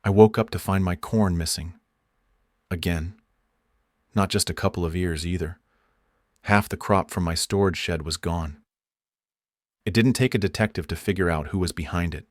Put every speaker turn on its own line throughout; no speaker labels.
I woke up to find my corn missing. Again. Not just a couple of ears either. Half the crop from my storage shed was gone. It didn't take a detective to figure out who was behind it.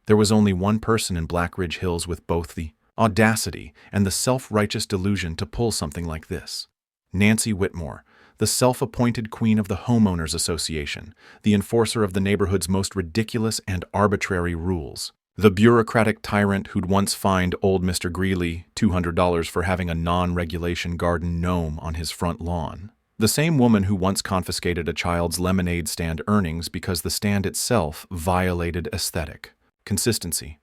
There was only one person in Blackridge Hills with both the audacity and the self-righteous delusion to pull something like this. Nancy Whitmore, the self-appointed queen of the Homeowners Association, the enforcer of the neighborhood's most ridiculous and arbitrary rules. The bureaucratic tyrant who'd once fined old Mr. Greeley $200 for having a non-regulation garden gnome on his front lawn. The same woman who once confiscated a child's lemonade stand earnings because the stand itself violated aesthetic, consistency.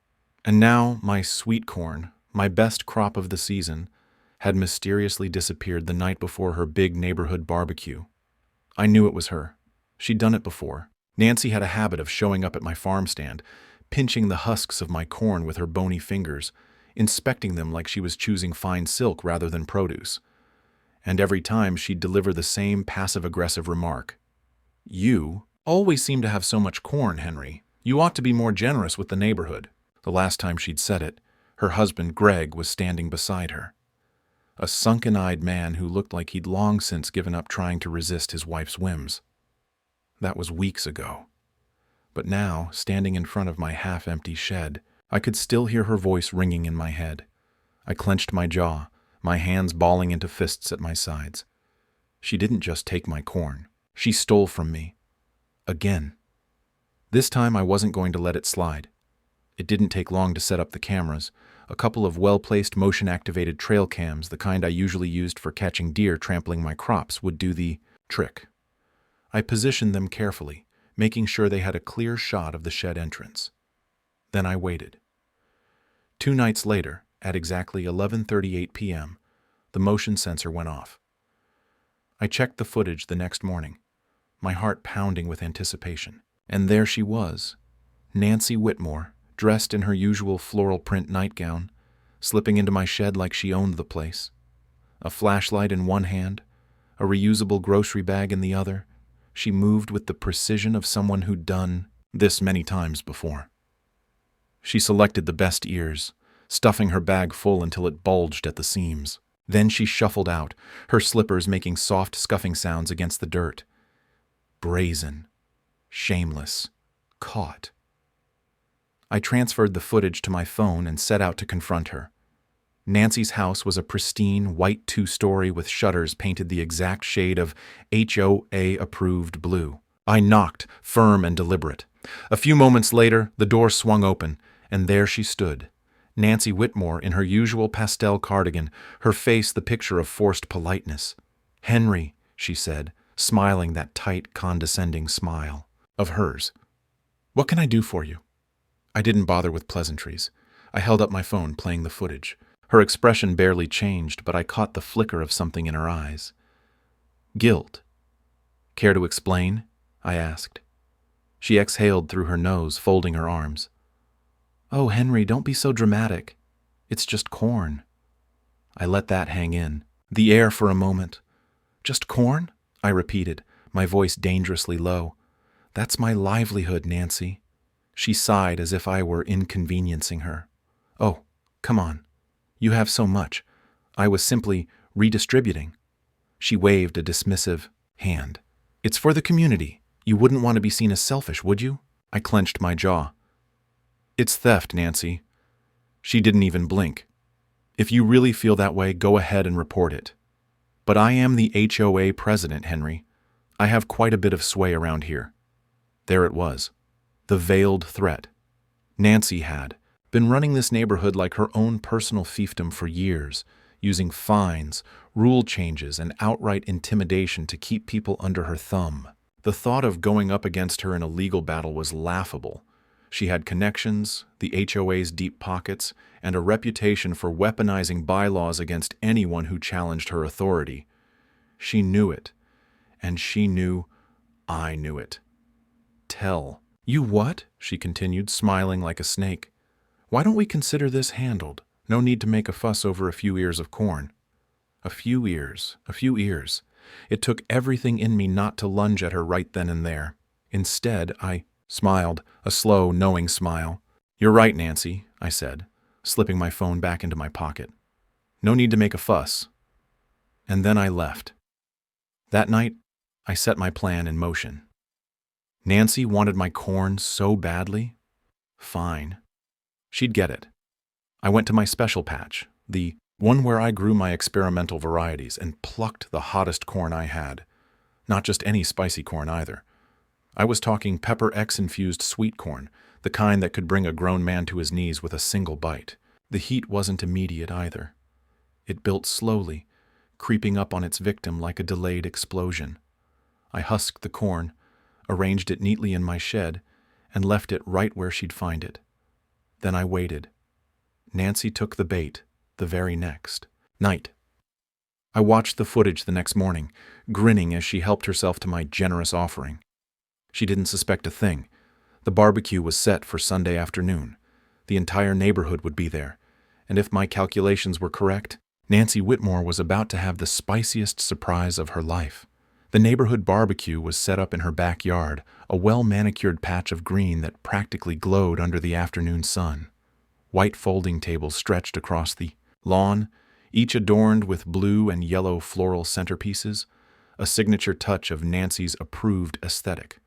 And now my sweetcorn, my best crop of the season, had mysteriously disappeared the night before her big neighborhood barbecue. I knew it was her. She'd done it before. Nancy had a habit of showing up at my farm stand, pinching the husks of my corn with her bony fingers, inspecting them like she was choosing fine silk rather than produce. And every time she'd deliver the same passive-aggressive remark. "You always seem to have so much corn, Henry. You ought to be more generous with the neighborhood." The last time she'd said it, her husband, Greg, was standing beside her. A sunken-eyed man who looked like he'd long since given up trying to resist his wife's whims. That was weeks ago. But now, standing in front of my half-empty shed, I could still hear her voice ringing in my head. I clenched my jaw, my hands balling into fists at my sides. She didn't just take my corn. She stole from me. Again. This time I wasn't going to let it slide. It didn't take long to set up the cameras, a couple of well-placed motion-activated trail cams, the kind I usually used for catching deer trampling my crops, would do the trick. I positioned them carefully, making sure they had a clear shot of the shed entrance. Then I waited. 2 nights later, at exactly 11:38 p.m., the motion sensor went off. I checked the footage the next morning, my heart pounding with anticipation. And there she was, Nancy Whitmore, dressed in her usual floral print nightgown, slipping into my shed like she owned the place. A flashlight in one hand, a reusable grocery bag in the other, she moved with the precision of someone who'd done this many times before. She selected the best ears, stuffing her bag full until it bulged at the seams. Then she shuffled out, her slippers making soft scuffing sounds against the dirt. Brazen, shameless, caught. I transferred the footage to my phone and set out to confront her. Nancy's house was a pristine white 2-story with shutters painted the exact shade of HOA-approved blue. I knocked, firm and deliberate. A few moments later, the door swung open, and there she stood, Nancy Whitmore in her usual pastel cardigan, her face the picture of forced politeness. "Henry," she said, smiling that tight, condescending smile of hers. "What can I do for you?" I didn't bother with pleasantries. I held up my phone, playing the footage. Her expression barely changed, but I caught the flicker of something in her eyes. Guilt. "Care to explain?" I asked. She exhaled through her nose, folding her arms. "Oh, Henry, don't be so dramatic. It's just corn." I let that hang in, the air for a moment. "Just corn?" I repeated, my voice dangerously low. "That's my livelihood, Nancy." She sighed as if I were inconveniencing her. "Oh, come on. You have so much. I was simply redistributing." She waved a dismissive hand. "It's for the community. You wouldn't want to be seen as selfish, would you?" I clenched my jaw. "It's theft, Nancy." She didn't even blink. "If you really feel that way, go ahead and report it. But I am the HOA president, Henry. I have quite a bit of sway around here." There it was. The veiled threat. Nancy had been running this neighborhood like her own personal fiefdom for years, using fines, rule changes, and outright intimidation to keep people under her thumb. The thought of going up against her in a legal battle was laughable. She had connections, the HOA's deep pockets, and a reputation for weaponizing bylaws against anyone who challenged her authority. She knew it, and she knew I knew it. "Tell." "You what?" she continued, smiling like a snake. "Why don't we consider this handled? No need to make a fuss over a few ears of corn." A few ears, a few ears. It took everything in me not to lunge at her right then and there. Instead, I smiled, a slow, knowing smile. "You're right, Nancy," I said. slipping my phone back into my pocket. No need to make a fuss. And then I left. That night, I set my plan in motion. Nancy wanted my corn so badly. Fine. She'd get it. I went to my special patch, the one where I grew my experimental varieties, and plucked the hottest corn I had. Not just any spicy corn either. I was talking pepper X-infused sweetcorn, the kind that could bring a grown man to his knees with a single bite. The heat wasn't immediate either. It built slowly, creeping up on its victim like a delayed explosion. I husked the corn, arranged it neatly in my shed, and left it right where she'd find it. Then I waited. Nancy took the bait the very next night. I watched the footage the next morning, grinning as she helped herself to my generous offering. She didn't suspect a thing. The barbecue was set for Sunday afternoon. The entire neighborhood would be there, and if my calculations were correct, Nancy Whitmore was about to have the spiciest surprise of her life. The neighborhood barbecue was set up in her backyard, a well-manicured patch of green that practically glowed under the afternoon sun. White folding tables stretched across the lawn, each adorned with blue and yellow floral centerpieces, a signature touch of Nancy's approved aesthetic.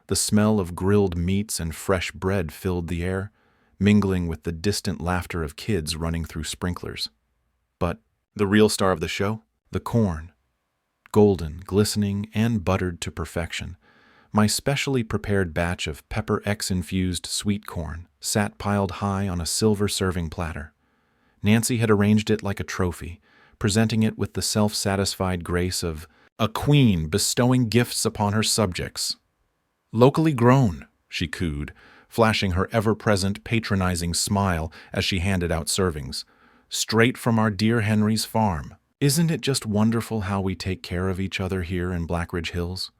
The smell of grilled meats and fresh bread filled the air, mingling with the distant laughter of kids running through sprinklers. But the real star of the show? The corn. Golden, glistening, and buttered to perfection. My specially prepared batch of pepper X-infused sweet corn sat piled high on a silver serving platter. Nancy had arranged it like a trophy, presenting it with the self-satisfied grace of a queen bestowing gifts upon her subjects. "Locally grown," she cooed, flashing her ever-present patronizing smile as she handed out servings. "Straight from our dear Henry's farm. Isn't it just wonderful how we take care of each other here in Blackridge Hills?"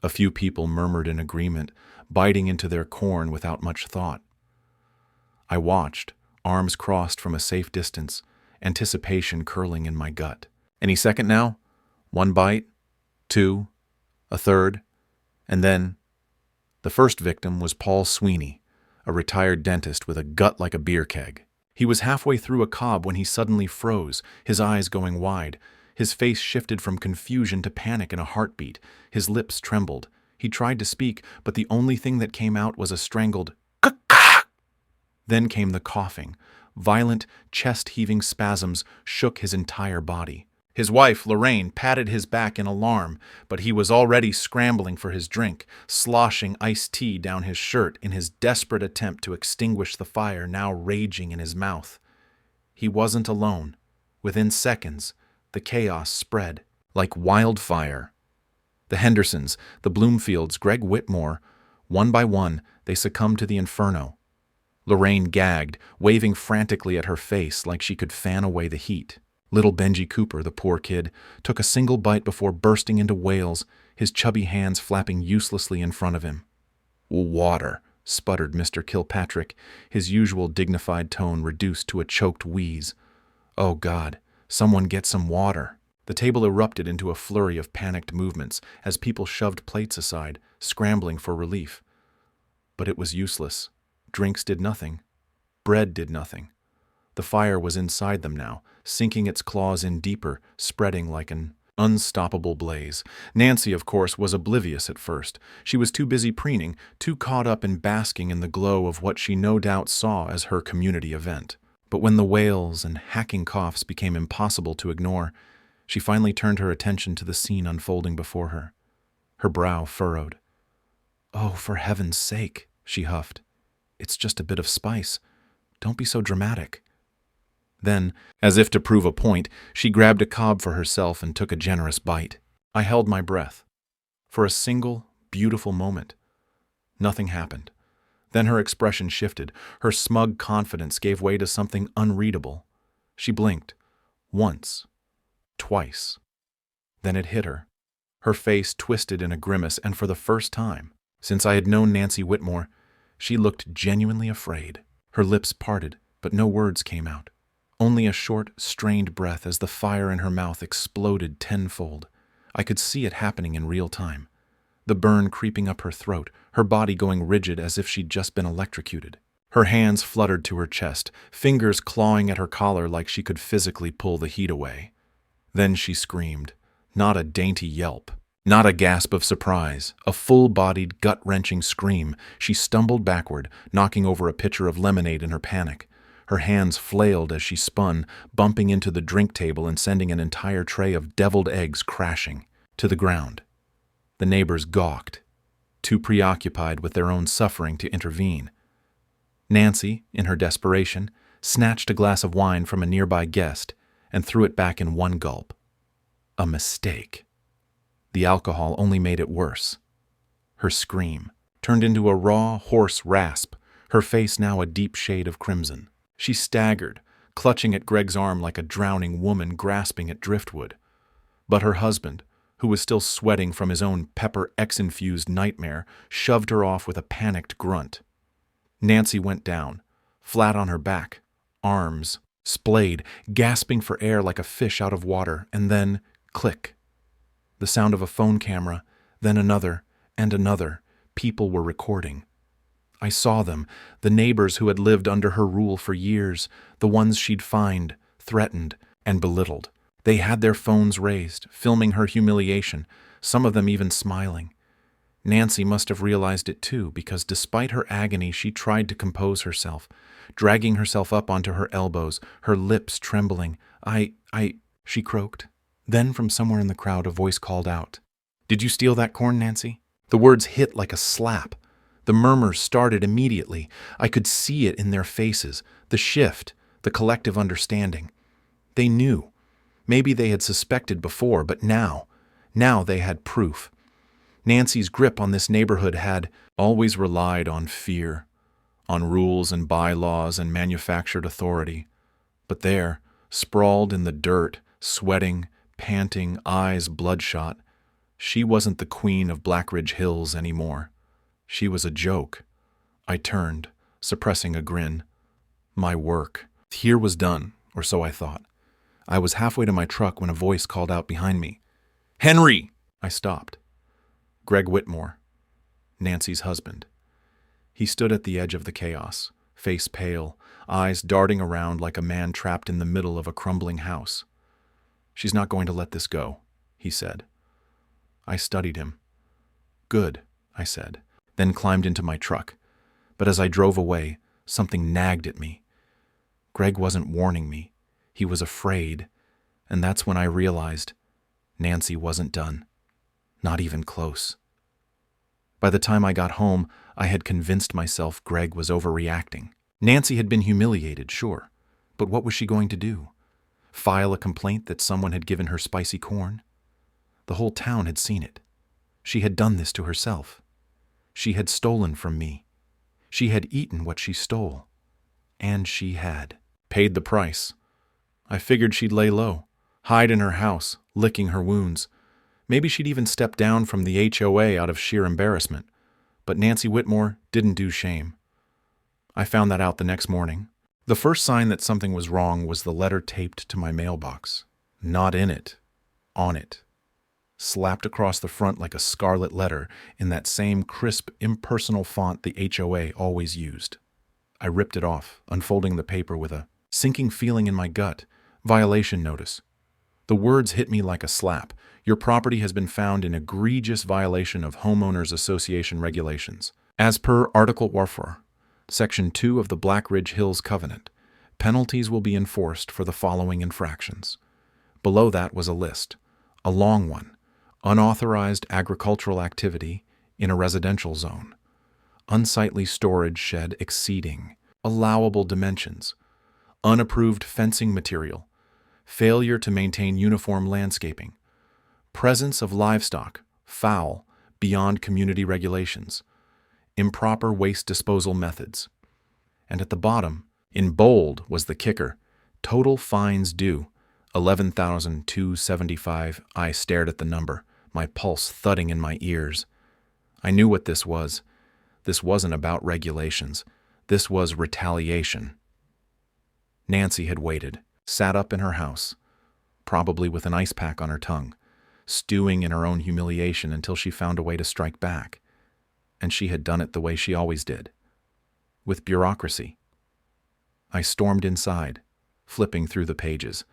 A few people murmured in agreement, biting into their corn without much thought. I watched, arms crossed from a safe distance, anticipation curling in my gut. Any second now? One bite, two, a third, and then the first victim was Paul Sweeney, a retired dentist with a gut like a beer keg. He was halfway through a cob when he suddenly froze, his eyes going wide. His face shifted from confusion to panic in a heartbeat. His lips trembled. He tried to speak, but the only thing that came out was a strangled "caw-caw." Then came the coughing. Violent, chest-heaving spasms shook his entire body. His wife, Lorraine, patted his back in alarm, but he was already scrambling for his drink, sloshing iced tea down his shirt in his desperate attempt to extinguish the fire now raging in his mouth. He wasn't alone. Within seconds, the chaos spread like wildfire. The Hendersons, the Bloomfields, Greg Whitmore, one by one, they succumbed to the inferno. Lorraine gagged, waving frantically at her face like she could fan away the heat. Little Benji Cooper, the poor kid, took a single bite before bursting into wails, his chubby hands flapping uselessly in front of him. "Water," sputtered Mr. Kilpatrick, his usual dignified tone reduced to a choked wheeze. "Oh, God, someone get some water." The table erupted into a flurry of panicked movements as people shoved plates aside, scrambling for relief. But it was useless. Drinks did nothing. Bread did nothing. The fire was inside them now, sinking its claws in deeper, spreading like an unstoppable blaze. Nancy, of course, was oblivious at first. She was too busy preening, too caught up in basking in the glow of what she no doubt saw as her community event. But when the wails and hacking coughs became impossible to ignore, she finally turned her attention to the scene unfolding before her. Her brow furrowed. "Oh, for heaven's sake," she huffed. "It's just a bit of spice. Don't be so dramatic." Then, as if to prove a point, she grabbed a cob for herself and took a generous bite. I held my breath. For a single, beautiful moment. Nothing happened. Then her expression shifted. Her smug confidence gave way to something unreadable. She blinked. Once. Twice. Then it hit her. Her face twisted in a grimace, and for the first time, since I had known Nancy Whitmore, she looked genuinely afraid. Her lips parted, but no words came out. Only a short, strained breath as the fire in her mouth exploded tenfold. I could see it happening in real time. The burn creeping up her throat, her body going rigid as if she'd just been electrocuted. Her hands fluttered to her chest, fingers clawing at her collar like she could physically pull the heat away. Then she screamed, not a dainty yelp, not a gasp of surprise, a full-bodied, gut-wrenching scream. She stumbled backward, knocking over a pitcher of lemonade in her panic. Her hands flailed as she spun, bumping into the drink table and sending an entire tray of deviled eggs crashing to the ground. The neighbors gawked, too preoccupied with their own suffering to intervene. Nancy, in her desperation, snatched a glass of wine from a nearby guest and threw it back in one gulp. A mistake. The alcohol only made it worse. Her scream turned into a raw, hoarse rasp, her face now a deep shade of crimson. She staggered, clutching at Greg's arm like a drowning woman grasping at driftwood. But her husband, who was still sweating from his own pepper X-infused nightmare, shoved her off with a panicked grunt. Nancy went down, flat on her back, arms splayed, gasping for air like a fish out of water, and then, click. The sound of a phone camera, then another, and another. People were recording. I saw them, the neighbors who had lived under her rule for years, the ones she'd fined, threatened, and belittled. They had their phones raised, filming her humiliation, some of them even smiling. Nancy must have realized it too, because despite her agony, she tried to compose herself, dragging herself up onto her elbows, her lips trembling. She croaked. Then from somewhere in the crowd, a voice called out, "Did you steal that corn, Nancy?" The words hit like a slap. The murmurs started immediately. I could see it in their faces, the shift, the collective understanding. They knew. Maybe they had suspected before, but now they had proof. Nancy's grip on this neighborhood had always relied on fear, on rules and bylaws and manufactured authority. But there, sprawled in the dirt, sweating, panting, eyes bloodshot, she wasn't the queen of Blackridge Hills anymore. She was a joke. I turned, suppressing a grin. My work here was done, or so I thought. I was halfway to my truck when a voice called out behind me. "Henry!" I stopped. Greg Whitmore, Nancy's husband. He stood at the edge of the chaos, face pale, eyes darting around like a man trapped in the middle of a crumbling house. "She's not going to let this go," he said. I studied him. "Good," I said, then climbed into my truck. But as I drove away, something nagged at me. Greg wasn't warning me. He was afraid, and that's when I realized Nancy wasn't done. Not even close. By the time I got home, I had convinced myself Greg was overreacting. Nancy had been humiliated, sure, but what was she going to do? File a complaint that someone had given her spicy corn? The whole town had seen it. She had done this to herself. She had stolen from me. She had eaten what she stole. And she had paid the price. I figured she'd lay low, hide in her house, licking her wounds. Maybe she'd even step down from the HOA out of sheer embarrassment. But Nancy Whitmore didn't do shame. I found that out the next morning. The first sign that something was wrong was the letter taped to my mailbox. Not in it, on it. Slapped across the front like a scarlet letter in that same crisp, impersonal font the HOA always used. I ripped it off, unfolding the paper with a sinking feeling in my gut. Violation notice. The words hit me like a slap. Your property has been found in egregious violation of Homeowners Association regulations. As per Article 4, Section 2 of the Blackridge Hills Covenant, penalties will be enforced for the following infractions. Below that was a list, a long one. Unauthorized agricultural activity in a residential zone. Unsightly storage shed exceeding allowable dimensions. Unapproved fencing material. Failure to maintain uniform landscaping. Presence of livestock, foul, beyond community regulations. Improper waste disposal methods. And at the bottom, in bold, was the kicker. Total fines due, $11,275. I stared at the number, my pulse thudding in my ears. I knew what this was. This wasn't about regulations. This was retaliation. Nancy had waited, sat up in her house, probably with an ice pack on her tongue, stewing in her own humiliation until she found a way to strike back. And she had done it the way she always did, with bureaucracy. I stormed inside, flipping through the pages,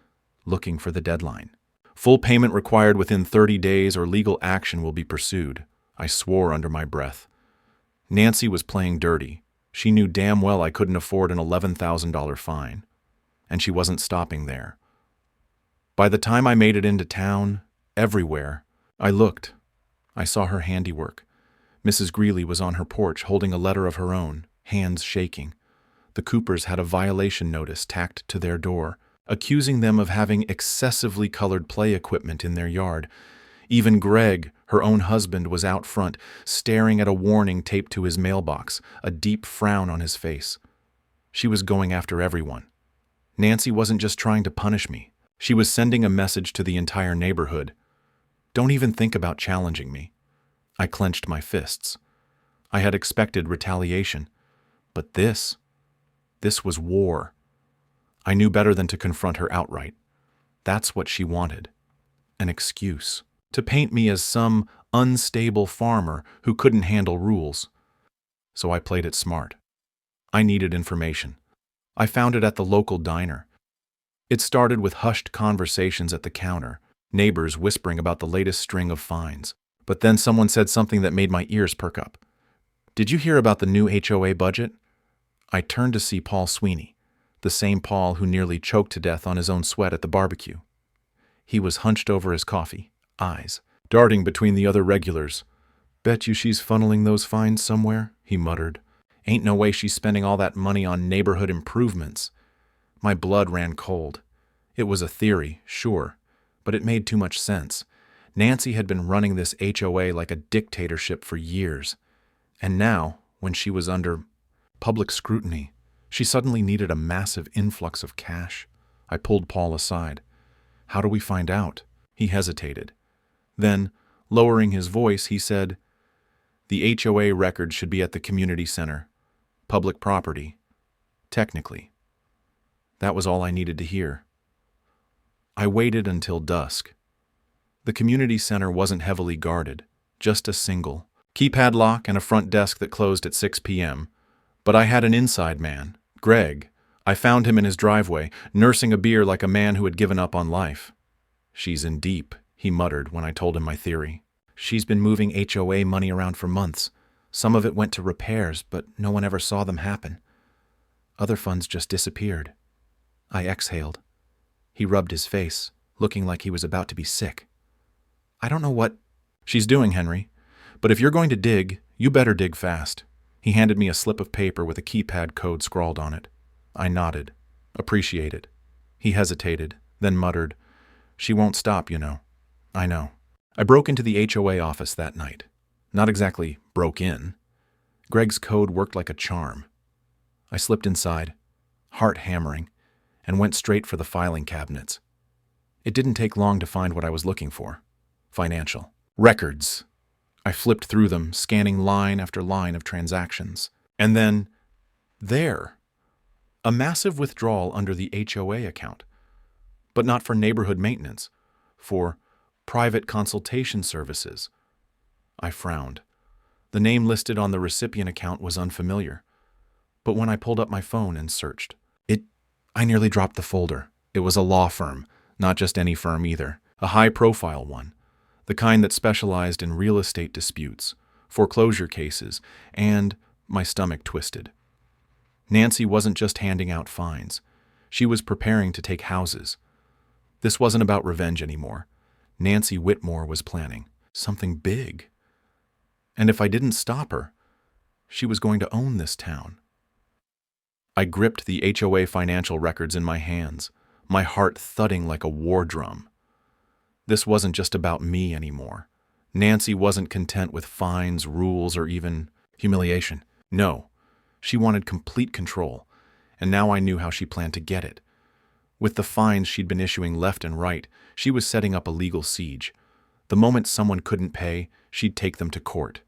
looking for the deadline. Full payment required within 30 days or legal action will be pursued, I swore under my breath. Nancy was playing dirty. She knew damn well I couldn't afford an $11,000 fine. And she wasn't stopping there. By the time I made it into town, everywhere, I looked. I saw her handiwork. Mrs. Greeley was on her porch holding a letter of her own, hands shaking. The Coopers had a violation notice tacked to their door, accusing them of having excessively colored play equipment in their yard. Even Greg, her own husband, was out front, staring at a warning taped to his mailbox, a deep frown on his face. She was going after everyone. Nancy wasn't just trying to punish me. She was sending a message to the entire neighborhood. Don't even think about challenging me. I clenched my fists. I had expected retaliation. But this was war. I knew better than to confront her outright. That's what she wanted. An excuse. To paint me as some unstable farmer who couldn't handle rules. So I played it smart. I needed information. I found it at the local diner. It started with hushed conversations at the counter, neighbors whispering about the latest string of fines. But then someone said something that made my ears perk up. Did you hear about the new HOA budget? I turned to see Paul Sweeney, the same Paul who nearly choked to death on his own sweat at the barbecue. He was hunched over his coffee, eyes darting between the other regulars. Bet you she's funneling those fines somewhere, he muttered. Ain't no way she's spending all that money on neighborhood improvements. My blood ran cold. It was a theory, sure, but it made too much sense. Nancy had been running this HOA like a dictatorship for years. And now, when she was under public scrutiny, she suddenly needed a massive influx of cash. I pulled Paul aside. How do we find out? He hesitated. Then, lowering his voice, he said, The HOA record should be at the community center. Public property. Technically. That was all I needed to hear. I waited until dusk. The community center wasn't heavily guarded, just a single keypad lock and a front desk that closed at 6 p.m. But I had an inside man, Greg. I found him in his driveway, nursing a beer like a man who had given up on life. She's in deep, he muttered when I told him my theory. She's been moving HOA money around for months. Some of it went to repairs, but no one ever saw them happen. Other funds just disappeared. I exhaled. He rubbed his face, looking like he was about to be sick. I don't know what she's doing, Henry, but if you're going to dig, you better dig fast. He handed me a slip of paper with a keypad code scrawled on it. I nodded. Appreciated. He hesitated, then muttered, She won't stop, you know. I know. I broke into the HOA office that night. Not exactly broke in. Greg's code worked like a charm. I slipped inside, heart hammering, and went straight for the filing cabinets. It didn't take long to find what I was looking for. Financial. Records. I flipped through them, scanning line after line of transactions. And then, there. A massive withdrawal under the HOA account. But not for neighborhood maintenance. For private consultation services. I frowned. The name listed on the recipient account was unfamiliar. But when I pulled up my phone and searched, I nearly dropped the folder. It was a law firm, not just any firm either. A high-profile one. The kind that specialized in real estate disputes, foreclosure cases, and my stomach twisted. Nancy wasn't just handing out fines. She was preparing to take houses. This wasn't about revenge anymore. Nancy Whitmore was planning something big. And if I didn't stop her, she was going to own this town. I gripped the HOA financial records in my hands, my heart thudding like a war drum. This wasn't just about me anymore. Nancy wasn't content with fines, rules, or even humiliation. No, she wanted complete control, and now I knew how she planned to get it. With the fines she'd been issuing left and right, she was setting up a legal siege. The moment someone couldn't pay, she'd take them to court.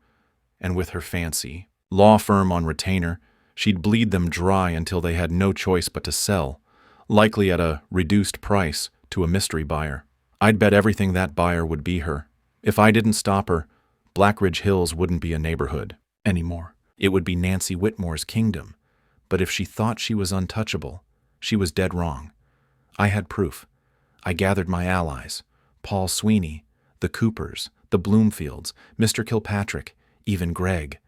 And with her fancy law firm on retainer, she'd bleed them dry until they had no choice but to sell, likely at a reduced price, to a mystery buyer. I'd bet everything that buyer would be her. If I didn't stop her, Blackridge Hills wouldn't be a neighborhood anymore. It would be Nancy Whitmore's kingdom. But if she thought she was untouchable, she was dead wrong. I had proof. I gathered my allies, Paul Sweeney, the Coopers, the Bloomfields, Mr. Kilpatrick, even Greg.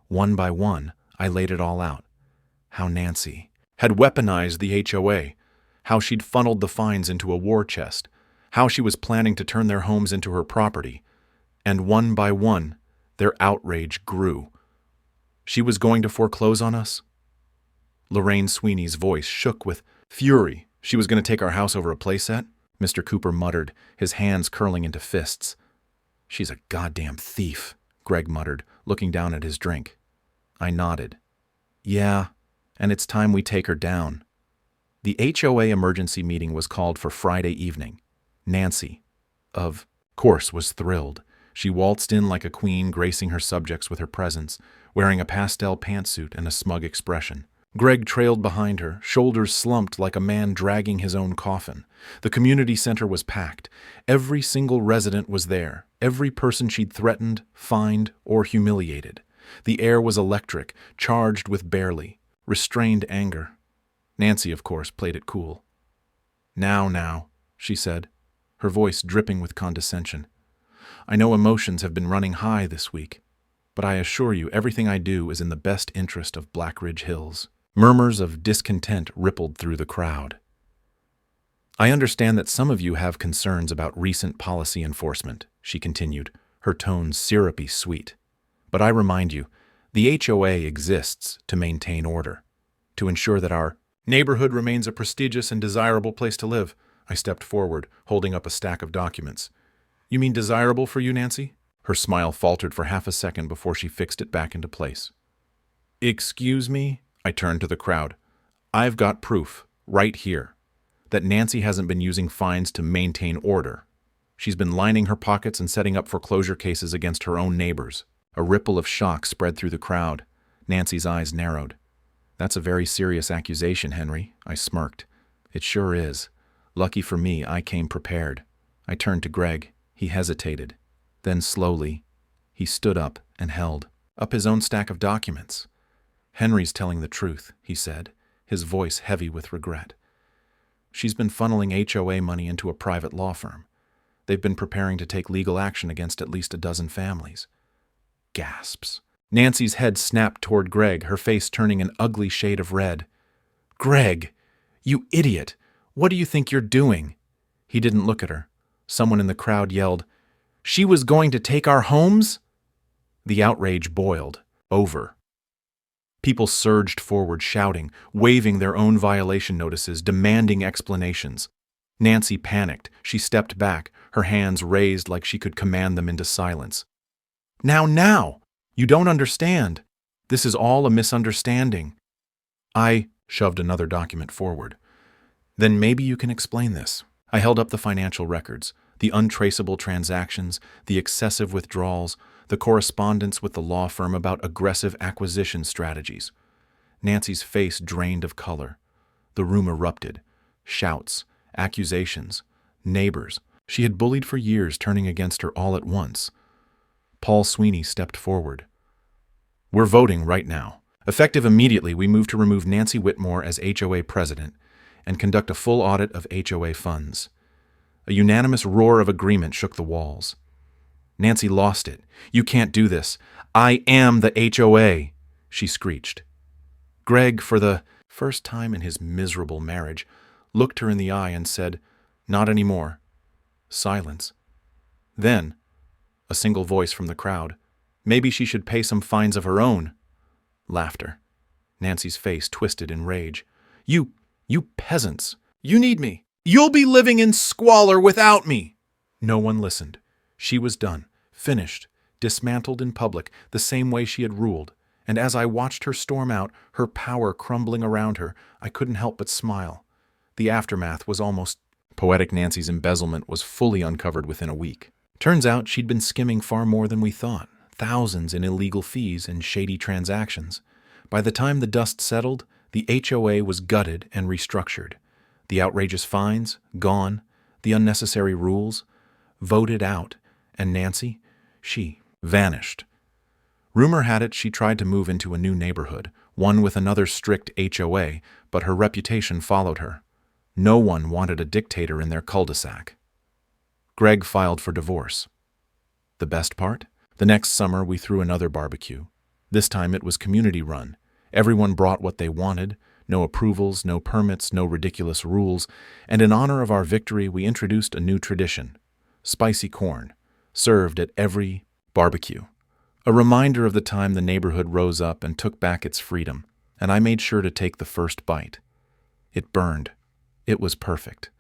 One by one, I laid it all out. How Nancy had weaponized the HOA, how she'd funneled the fines into a war chest, how she was planning to turn their homes into her property. And one by one, their outrage grew. She was going to foreclose on us? Lorraine Sweeney's voice shook with fury. She was going to take our house over a playset? Mr. Cooper muttered, his hands curling into fists. She's a goddamn thief, Greg muttered, looking down at his drink. I nodded. Yeah, and it's time we take her down. The HOA emergency meeting was called for Friday evening. Nancy, of course, was thrilled. She waltzed in like a queen, gracing her subjects with her presence, wearing a pastel pantsuit and a smug expression. Greg trailed behind her, shoulders slumped like a man dragging his own coffin. The community center was packed. Every single resident was there, every person she'd threatened, fined, or humiliated. The air was electric, charged with barely restrained anger. Nancy, of course, played it cool. Now, she said, her voice dripping with condescension. I know emotions have been running high this week, but I assure you everything I do is in the best interest of Blackridge Hills. Murmurs of discontent rippled through the crowd. I understand that some of you have concerns about recent policy enforcement, she continued, her tone syrupy sweet. But I remind you, the HOA exists to maintain order, to ensure that our neighborhood remains a prestigious and desirable place to live. I stepped forward, holding up a stack of documents. You mean desirable for you, Nancy? Her smile faltered for half a second before she fixed it back into place. Excuse me? I turned to the crowd. I've got proof, right here, that Nancy hasn't been using fines to maintain order. She's been lining her pockets and setting up foreclosure cases against her own neighbors. A ripple of shock spread through the crowd. Nancy's eyes narrowed. That's a very serious accusation, Henry, I smirked. It sure is. Lucky for me, I came prepared. I turned to Greg. He hesitated. Then slowly, he stood up and held up his own stack of documents. Henry's telling the truth, he said, his voice heavy with regret. She's been funneling HOA money into a private law firm. They've been preparing to take legal action against at least a dozen families. Gasps. Nancy's head snapped toward Greg, her face turning an ugly shade of red. Greg, you idiot! What do you think you're doing? He didn't look at her. Someone in the crowd yelled, She was going to take our homes? The outrage boiled over. People surged forward, shouting, waving their own violation notices, demanding explanations. Nancy panicked. She stepped back, her hands raised like she could command them into silence. Now! You don't understand. This is all a misunderstanding. I shoved another document forward. Then maybe you can explain this. I held up the financial records, the untraceable transactions, the excessive withdrawals, the correspondence with the law firm about aggressive acquisition strategies. Nancy's face drained of color. The room erupted. Shouts, accusations, neighbors. She had bullied for years, turning against her all at once. Paul Sweeney stepped forward. We're voting right now. Effective immediately, we move to remove Nancy Whitmore as HOA president and conduct a full audit of HOA funds. A unanimous roar of agreement shook the walls. Nancy lost it. You can't do this. I am the HOA, she screeched. Greg, for the first time in his miserable marriage, looked her in the eye and said, Not anymore. Silence. Then, a single voice from the crowd. Maybe she should pay some fines of her own. Laughter. Nancy's face twisted in rage. You peasants. You need me. You'll be living in squalor without me. No one listened. She was done, finished, dismantled in public the same way she had ruled. And as I watched her storm out, her power crumbling around her, I couldn't help but smile. The aftermath was almost poetic. Nancy's embezzlement was fully uncovered within a week. Turns out she'd been skimming far more than we thought. Thousands in illegal fees and shady transactions. By the time the dust settled, the HOA was gutted and restructured. The outrageous fines, gone. The unnecessary rules, voted out. And Nancy, she vanished. Rumor had it she tried to move into a new neighborhood, one with another strict HOA, but her reputation followed her. No one wanted a dictator in their cul-de-sac. Greg filed for divorce. The best part? The next summer we threw another barbecue. This time it was community-run. Everyone brought what they wanted, no approvals, no permits, no ridiculous rules, and in honor of our victory we introduced a new tradition: spicy corn, served at every barbecue. A reminder of the time the neighborhood rose up and took back its freedom, and I made sure to take the first bite. It burned. It was perfect.